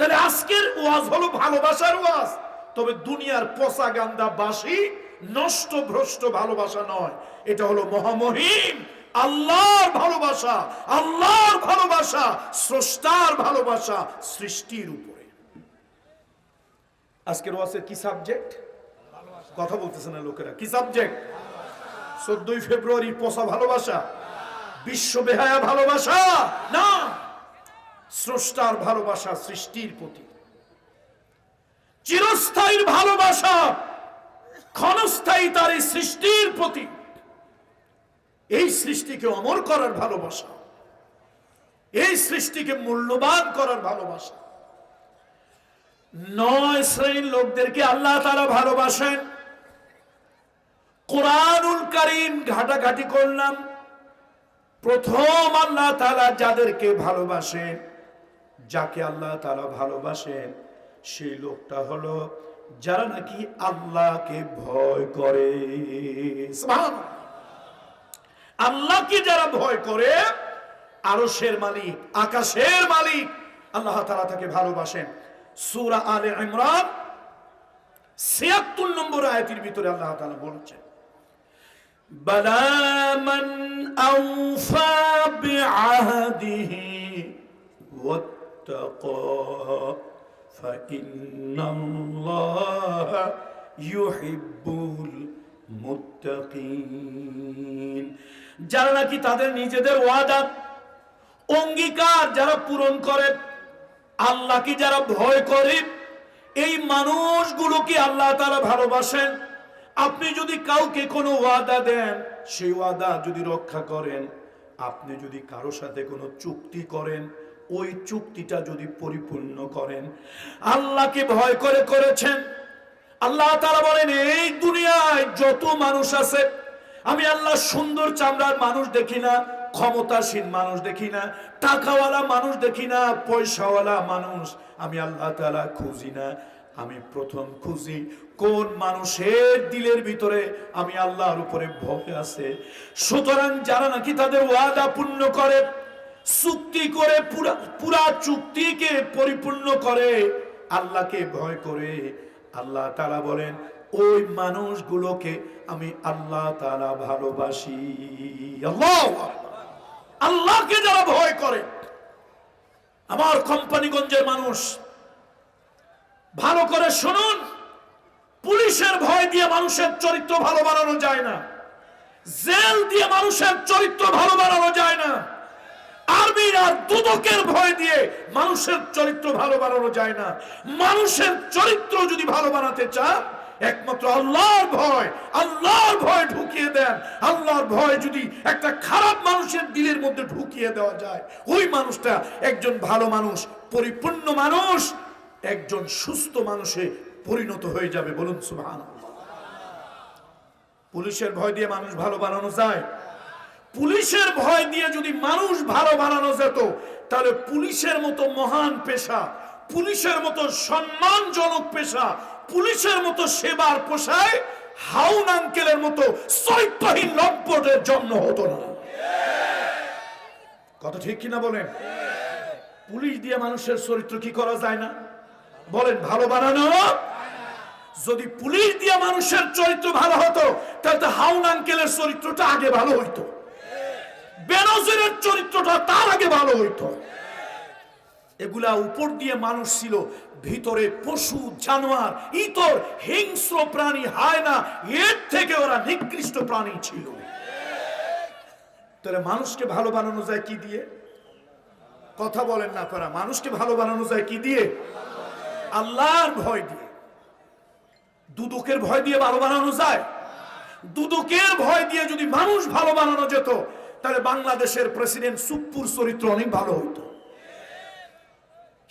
তাহলে আজকের ওয়াজ হলো ভালোবাসার ওয়াজ, তবে দুনিয়ার পচা গান্দা বাসি নষ্ট ভ্রষ্ট ভালোবাসা নয়। এটা হলো মহামহিম আল্লাহর ভালোবাসা, আল্লাহর ভালোবাসা, স্রষ্টার ভালোবাসা সৃষ্টির উপরে। আজকের ওয়াজের কি সাবজেক্ট? কথা বলতেছে না লোকেরা। কি সাবজেক্ট? 14 ফেব্রুয়ারি পচা ভালোবাসা, বিশ্ব বেহায়া ভালোবাসা না, স্রষ্টার ভালোবাসা সৃষ্টির প্রতি, চিরস্থায়ী ভালোবাসা, ক্ষণস্থায়ী তার এই সৃষ্টির প্রতি, এই সৃষ্টিকে অমর করার ভালোবাসা, এই সৃষ্টিকে মূল্যবান করার ভালোবাসা। 9 শ্রেণীর লোকদেরকে আল্লাহ তাআলা ভালোবাসেন। কোরআনুল কারীম ঘাটাঘাটি করলাম, প্রথম আল্লাহ তাআলা যাদেরকে ভালোবাসেন, যাকে আল্লাহ তাআলা ভালোবাসেন, সেই লোকটা হলো যারা নাকি আল্লাহকে ভয় করে। সুবহানাল্লাহ। আল্লাহকে যারা ভয় করে, আরশের মালিক, আকাশের মালিক আল্লাহ তাআলা তাকে ভালোবাসেন। সূরা আলে ইমরান ৭৬ নম্বর আয়াতের ভিতরে আল্লাহ তাআলা বলেছেন, বালা মান আওফা বিআহদিহি ওয়াত্তাকা ফাইন্নাল্লাহা ইউহিব্বুল মুত্তাকিন। যারা নাকি তাদের নিজেদের ওয়াদা অঙ্গীকার যারা পূরণ করে, আল্লাহকে যারা ভয় করে, এই মানুষগুলোকে আল্লাহ তাআলা ভালোবাসেন। আপনি যদি কাউকে কোনো ওয়াদা দেন, সেই ওয়াদা যদি রক্ষা করেন, আপনি যদি কারো সাথে কোনো চুক্তি করেন, ওই চুক্তিটা যদি পরিপূর্ণ করেন, আল্লাহকে ভয় করে করেছেন। আল্লাহ তাআলা বলেন, এই দুনিয়ায় যত মানুষ আছে, আমি আল্লাহ সুন্দর চামড়ার মানুষ দেখি না, ক্ষমতাসীন মানুষ দেখি না, টাকাওয়ালা মানুষ দেখি না, পয়সাওয়ালা মানুষ আমি আল্লাহ তাআলা খুঁজি না। আমি প্রথম খুঁজি কোন মানুষের দিলের ভিতরে আমি আল্লাহর উপরে ভয় আছে। সুতরাং যারা নাকি তাদের ওয়াদা পূর্ণ করে, চুক্তি করে, পুরা চুক্তিকে পরিপূর্ণ করে, আল্লাহকে ভয় করে, আল্লাহ তাআলা বলেন ওই মানুষগুলোকে আমি আল্লাহ তাআলা ভালোবাসি। আল্লাহু আকবার। আল্লাহকে যারা ভয় করে, আমার কোম্পানিগঞ্জের মানুষ ভালো করে শুনুন, পুলিশের ভয় দিয়ে মানুষের চরিত্র ভালো বানানো যায় না, জেল দিয়ে মানুষের চরিত্র ভালো বানানো যায় না, আর্মির আর দুদকের ভয় দিয়ে মানুষের চরিত্র ভালো বানানো যায় না। মানুষের চরিত্র যদি ভালো বানাতে চান, একমাত্র আল্লাহর ভয়, আল্লাহর ভয় ঢুকিয়ে দেন। আল্লাহর ভয় যদি একটা খারাপ মানুষের দিলের মধ্যে ঢুকিয়ে দেওয়া যায়, ওই মানুষটা একজন ভালো মানুষ, পরিপূর্ণ মানুষ, একজন সুস্থ মানুষে পরিণত হয়ে যাবে। বলুন সুবহানাল্লাহ। পুলিশের ভয় দিয়ে মানুষ ভালো বানানো যায়? পুলিশের ভয় দিয়ে যদি মানুষ ভালো বানানো যেত, তাহলে পুলিশের মতো মহান পেশা, পুলিশের মতো সম্মানজনক পেশা, পুলিশের মতো সেবার পেশায় হাউন আঙ্কেলের মতো চরিত্রহীন লম্পটের জন্ম হতো না। কথা ঠিক কিনা বলেন? পুলিশ দিয়ে মানুষের চরিত্র কি করা যায় না? বলেন, ভালো বানানো। যদি পুলিশ দিয়ে মানুষের চরিত্র ভালো হতো, তাহলে হাউন আঙ্কেলের চরিত্রটা আগে ভালো হইতো, বেনজিরের চরিত্রটা তার আগে ভালো হইতো। এগুলা উপর দিয়ে মানুষ ছিল, ভিতরে পশু জানোয়ার ইতর হিংস্র প্রাণী হায়না, এর থেকে ওরা নিকৃষ্ট প্রাণী ছিল। তাহলে মানুষকে ভালো বানানো যায় কি দিয়ে? কথা বলেন না আপনারা। মানুষকে ভালো বানানো যায় কি দিয়ে? আল্লাহর ভয় দিয়ে। দুদকের ভয় দিয়ে ভালো বানানো যায়? দুদকের ভয় দিয়ে যদি মানুষ ভালো বানানো যেত, তাহলে বাংলাদেশের প্রেসিডেন্ট সুপ্পুর চরিত্র অনেক ভালো হইতো।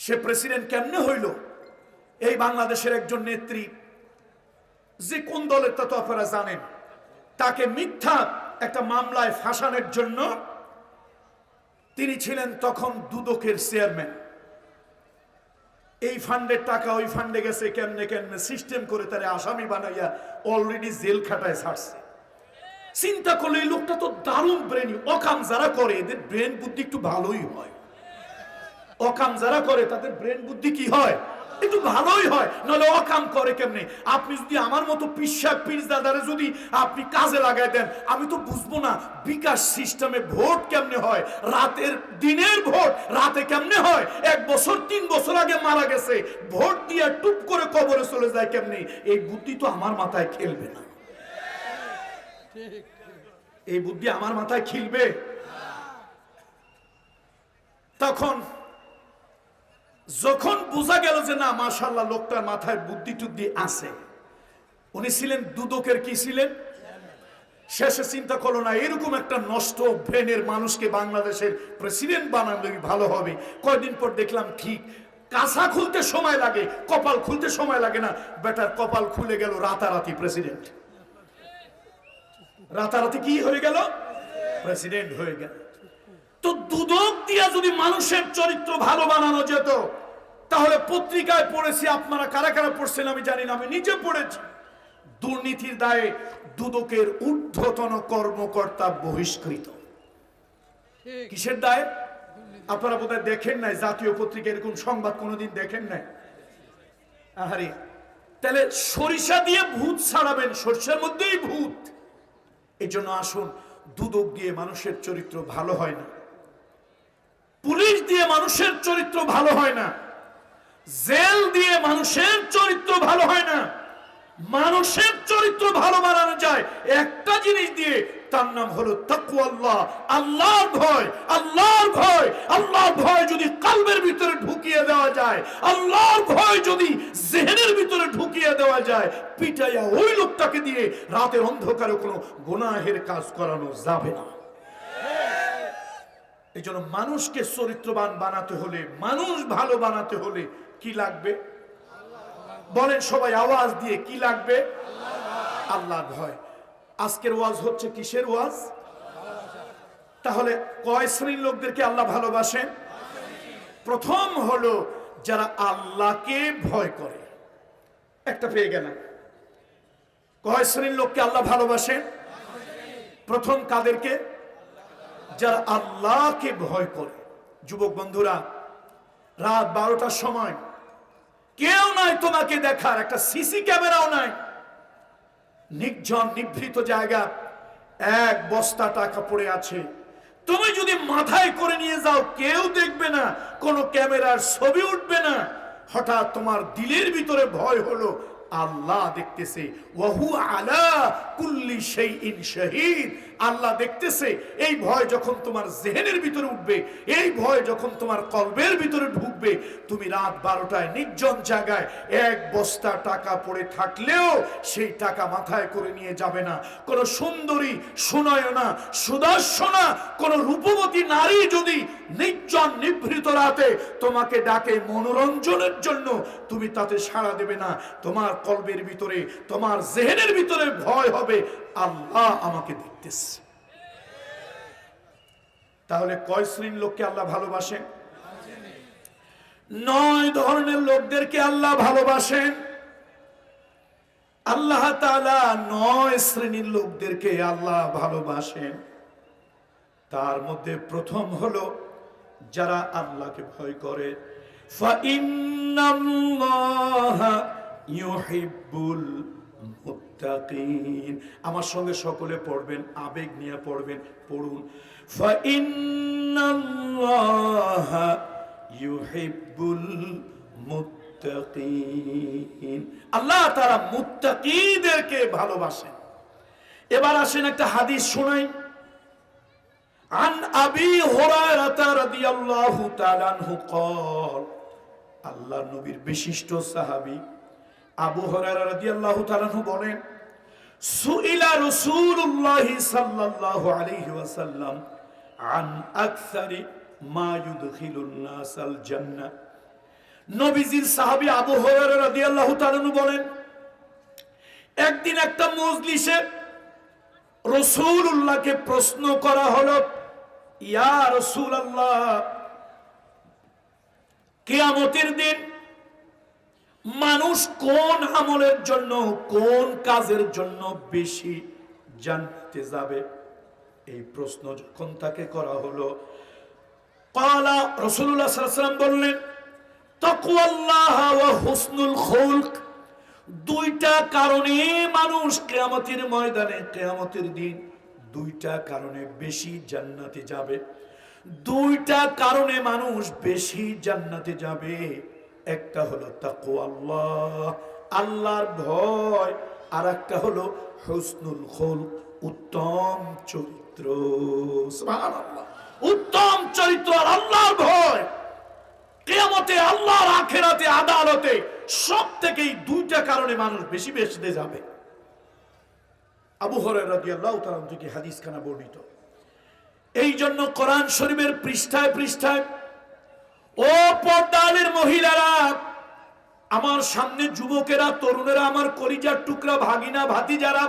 সে প্রেসিডেন্ট কেমনে হইল? এই বাংলাদেশের একজন নেত্রী, যে কোন দলের তা তো আপনারা জানেন, তাকে মিথ্যা একটা মামলায় ফাঁসানোর জন্য তিনি ছিলেন তখন দুদকের চেয়ারম্যান। এই ফান্ডের টাকা ওই ফান্ডে গেছে, কেমনে কেমনে সিস্টেম করে তারে আসামি বানাইয়া অলরেডি জেল খাটায় ছাড়ছে। চিন্তা করলে এই লোকটা তো দারুণ ব্রেনি। অকাম যারা করে এদের ব্রেন বুদ্ধি একটু ভালোই হয়। অকাম যারা করে তাদের ব্রেন বুদ্ধি কি হয়? একটু ভালোই হয়, নাহলে অকাম করে কেমনে? আপনি যদি আমার মতো পিসা পিরজাদারে যদি আপনি কাজে লাগাই দেন, আমি তো বুঝবো না বিকাশ সিস্টেমে ভোট কেমনে হয়, রাতের দিনের ভোট রাতে কেমনে হয়, 1 বছর 3 বছর আগে মারা গেছে, ভোট দিয়ে টুপ করে কবরে চলে যায় কেমনে? এই বুদ্ধি তো আমার মাথায় খেলবে না। এই বুদ্ধি আমার মাথায় খেলবে? তখন যখন বোঝা গেল যে না মাশাআল্লাহ লোকটার মাথায় বুদ্ধি টুদ্ধি আছে, উনি ছিলেন দুদকের কি ছিলেন, শেষে চিন্তা করলো না এরকম একটা নষ্ট ব্রেনের মানুষকে বাংলাদেশের প্রেসিডেন্ট বানালে ভালো হবে। কয়দিন পর দেখলাম ঠিক কাঁচা খুলতে সময় লাগে, কপাল খুলতে সময় লাগে না, বেটার কপাল খুলে গেল, রাতারাতি প্রেসিডেন্ট। রাতারাতি কি হয়ে গেল? প্রেসিডেন্ট হয়ে গেল। তো দুদক দিয়া যদি মানুষের চরিত্র ভালো বানানো যেত, তাহলে পত্রিকায় পড়েছি, আপনারা কারা কারা পড়ছেন আমি জানি না, আমি নিজে পড়েছি, দুর্নীতির দায়ে দুদকের ঊর্ধ্বতন কর্মকর্তা বহিষ্কৃত। কিসের দায়ে? আপনারা বোধহয় দেখেন নাই, জাতীয় পত্রিকা এরকম সংবাদ কোনোদিন দেখেন নাই। আহারে, তাহলে সরিষা দিয়ে ভূত ছাড়াবেন, সরিষার মধ্যেই ভূত। এই জন্য আসুন, দুদক দিয়ে মানুষের চরিত্র ভালো হয় না, পুলিশ দিয়ে মানুষের চরিত্র ভালো হয় না, জেল দিয়ে মানুষের চরিত্র ভালো হয় না। মানুষের চরিত্র ভালো বানানো যায় একটা জিনিস দিয়ে, তার নাম হলো তাকওয়াল্লাহ, আল্লাহর ভয়। আল্লাহর ভয়, আল্লাহর ভয় যদি কলবের ভিতরে ঢুকিয়ে দেওয়া যায়, আল্লাহর ভয় যদি জেহেনের ভিতরে ঢুকিয়ে দেওয়া যায়, পিটাইয়া ওই লোকটাকে দিয়ে রাতের অন্ধকারে কোনো গুনাহের কাজ করানো যাবে না। এই জন্য মানুষকে চরিত্রবান বানাতে হলে, মানুষ ভালো বানাতে হলে কি লাগবে বলেন সবাই আওয়াজ দিয়ে, কি লাগবে? আল্লাহর ভয়। আজকের ওয়াজ হচ্ছে কিসের ওয়াজ? তাহলে কয় শ্রেণীর লোকদেরকে আল্লাহ ভালোবাসেন? প্রথম হলো যারা আল্লাহকে ভয় করে। একটা পেয়ে গেলাম। কয় শ্রেণীর লোককে আল্লাহ ভালোবাসেন? প্রথম কাদেরকে? যারা আল্লাহকে ভয় করে। যুবক বন্ধুরা, রাত 12টার সময় কেউ নাই তোমাকে দেখার, একটা সিসি ক্যামেরাও নাই, নির্জন নিভৃত জায়গা, 1 বস্তা টাকা পড়ে আছে, তুমি যদি মাথায় করে নিয়ে যাও কেউ দেখবে না, কোনো ক্যামেরার ছবি উঠবে না, হঠাৎ তোমার দিলের ভিতরে ভয় হলো আল্লাহ দেখতেছে, ওয়াহু আলা কুল্লি শাইইন শাহীদ। আল্লাহ দেখতেছে। এই ভয় যখন তোমার জেহেনের ভিতরে উঠবে, এই ভয় যখন তোমার কলবের ভিতরে ঢুকবে, তুমি রাত 12টায় নির্জন জায়গায় 1 বস্তা টাকা পড়ে থাকলেও সেই টাকা মাথায় করে নিয়ে যাবে না। কোন সুন্দরী, সুনয়না, সুদর্শনা, কোন রূপবতী নারী যদি নির্জন নিভৃত রাতে তোমাকে ডাকে মনোরঞ্জনের জন্য, তুমি তাতে সাড়া দেবে না। তোমার কলবের ভিতরে, তোমার জেহেনের ভিতরে ভয় হবে আল্লাহ আমাকে দেখতেছে। তাহলে কয় শ্রেণীর লোককে আল্লাহ ভালোবাসেন? 9 ধরনের লোকদেরকে আল্লাহ ভালোবাসেন। আল্লাহ তাআলা 9 শ্রেণীর লোকদেরকে আল্লাহ ভালোবাসেন। তার মধ্যে প্রথম হলো যারা আল্লাহকে ভয় করে। ফাইন্নাল্লাহা ইউহিব্বুল মুত্তাকিন। আমার সঙ্গে সকলে পড়বেন, আবেগ নিয়ে পড়বেন, পড়ুন। ফাইন্নাল্লাহা ইউহিব্বুল মুত্তাকিন। আল্লাহ তাআলা মুত্তাকিদেরকে ভালোবাসেন। এবার আসেন একটা হাদিস শোনাই। আন আবি হুরায়রা রাদিয়াল্লাহু তাআলা আনহু قال, আল্লাহর নবীর বিশিষ্ট সাহাবী আবু হুরায়রা রাদিয়াল্লাহু তাআলা আনহু বলেন, সুইলা রাসূলুল্লাহ সাল্লাল্লাহু আলাইহি ওয়াসাল্লাম আন আকসারি মা ইউদখিলুন নাসাল জান্নাহ। নবীজির সাহাবী আবু হুরায়রা রাদিয়াল্লাহু তাআলা আনহু বলেন, একদিন একটা মজলিসে রাসূলুল্লাহকে প্রশ্ন করা হলো, ইয়া রাসূলুল্লাহ, কিয়ামতের দিন মানুষ কোন আমলের জন্য, কোন কাজের জন্য বেশি জান্নাতে যাবে? এই প্রশ্ন যখন তাকে করা হলো, ক্বালা রাসূলুল্লাহ সাল্লাল্লাহু আলাইহি ওয়াসাল্লাম বললেন, তাকওয়াল্লাহ ওয়া হুসনুল খুলক। দুইটা কারণে মানুষ কিয়ামতের ময়দানে, কিয়ামতের দিন দুইটা কারণে বেশি জান্নাতে যাবে। দুইটা কারণে মানুষ বেশি জান্নাতে যাবে। একটা হলো তাকওয়াল্লাহ, আল্লাহর ভয়, আর একটা হলো হুসনুল খুলক, উত্তম চরিত্র। সুবহানাল্লাহ, উত্তম চরিত্র আর আল্লাহর ভয় কিয়ামতে, আল্লাহর আখিরাতে, আদালতে সবথেকে এই দুইটা কারণে মানুষ বেশি বেশিতে যাবে। আবু হুরায়রা রাদিয়াল্লাহু তাআলা থেকে হাদিস খানা বর্ণিত। এই জন্য কোরআন শরীফের পৃষ্ঠায় পৃষ্ঠায়, ও পর্দালের মহিলারা, আমার সামনে যুবকেরা, তরুণেরা, আমার কলিজার টুকরা ভাগিনা ভাতিজারা,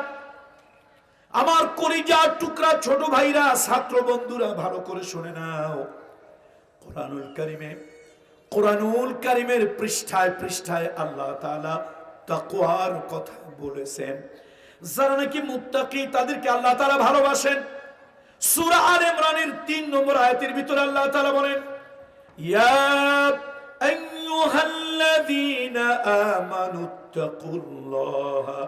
আমার কলিজার টুকরা ছোট ভাইরা, ছাত্র বন্ধুরা, ভালো করে শুনে নাও। কোরআনুল কারীমের পৃষ্ঠায় পৃষ্ঠায় আল্লাহ তাআলা তাকওয়ার কথা বলেছেন। যারা নাকি মুত্তাকি তাদেরকে আল্লাহ তাআলা ভালোবাসেন। সূরা আলে ইমরানের 3 নম্বর আয়াতের ভিতরে আল্লাহ তাআলা বলেন, ইয়া আইয়ুহাল্লাযীনা আমানুত্তাকুল্লাহা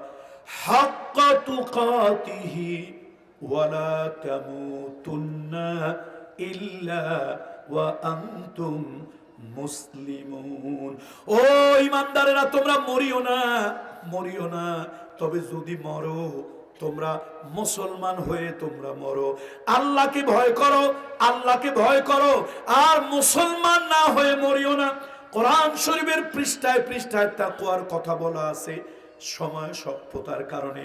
হাক্কা তুকাতিহি ওয়া লা তামুতুন্না ইল্লা ওয়া আনতুম মুসলিমুন। ও ঈমানদারেরা, তোমরা মরিও না, তবে যদি মরো তোমরা মুসলমান হয়ে তোমরা মরো। আল্লাহকে ভয় করো, আর মুসলমান না হয়ে মরিও না। কোরআন শরীফের পৃষ্ঠায় পৃষ্ঠায় তাকওয়ার কথা বলা আছে। সময় স্বল্পতার কারণে,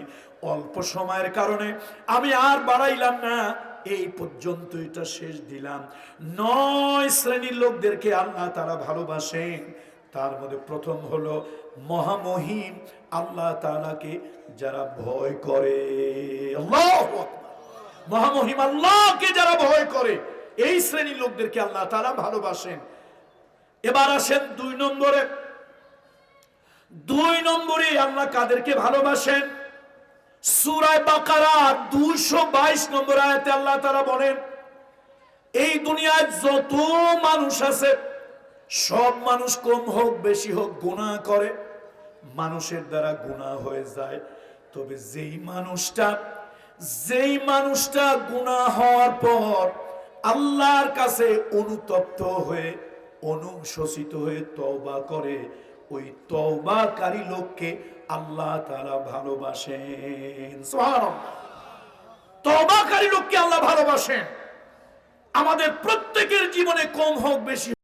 অল্প সময়ের কারণে আমি আর বাড়াইলাম না, এই পর্যন্ত এটা শেষ দিলাম। 9 শ্রেণীর লোকদেরকে আল্লাহ তাআলা ভালোবাসেন। তার মধ্যে প্রথম হলো মহামহিম আল্লাহ তাআলাকে যারা ভয় করে। আল্লাহু আকবার। মহামহিম আল্লাহকে যারা ভয় করে, এই শ্রেণীর লোকদেরকে আল্লাহ তাআলা ভালোবাসেন। এবার আসেন 2 নম্বরে আল্লাহ কাদেরকে ভালোবাসেন? সূরা বাকারা 222 নম্বর আয়াতে আল্লাহ তাআলা বলেন, এই দুনিয়ায় যত মানুষ আছে, সব মানুষ কম হোক বেশি হোক গুনাহ করে, মানুষের দ্বারা গুনাহ হয়ে যায়। তবে যেই মানুষটা গুনাহ হওয়ার পর আল্লাহর কাছে অনুতপ্ত হয়ে, অনুশোচিত হয়ে তওবা করে, ওই তওবাকারী লোককে আল্লাহ তাআলা ভালোবাসেন। সুবহানাল্লাহ, তওবাকারী লোককে আল্লাহ ভালোবাসেন। আমাদের প্রত্যেকের জীবনে কম হোক বেশি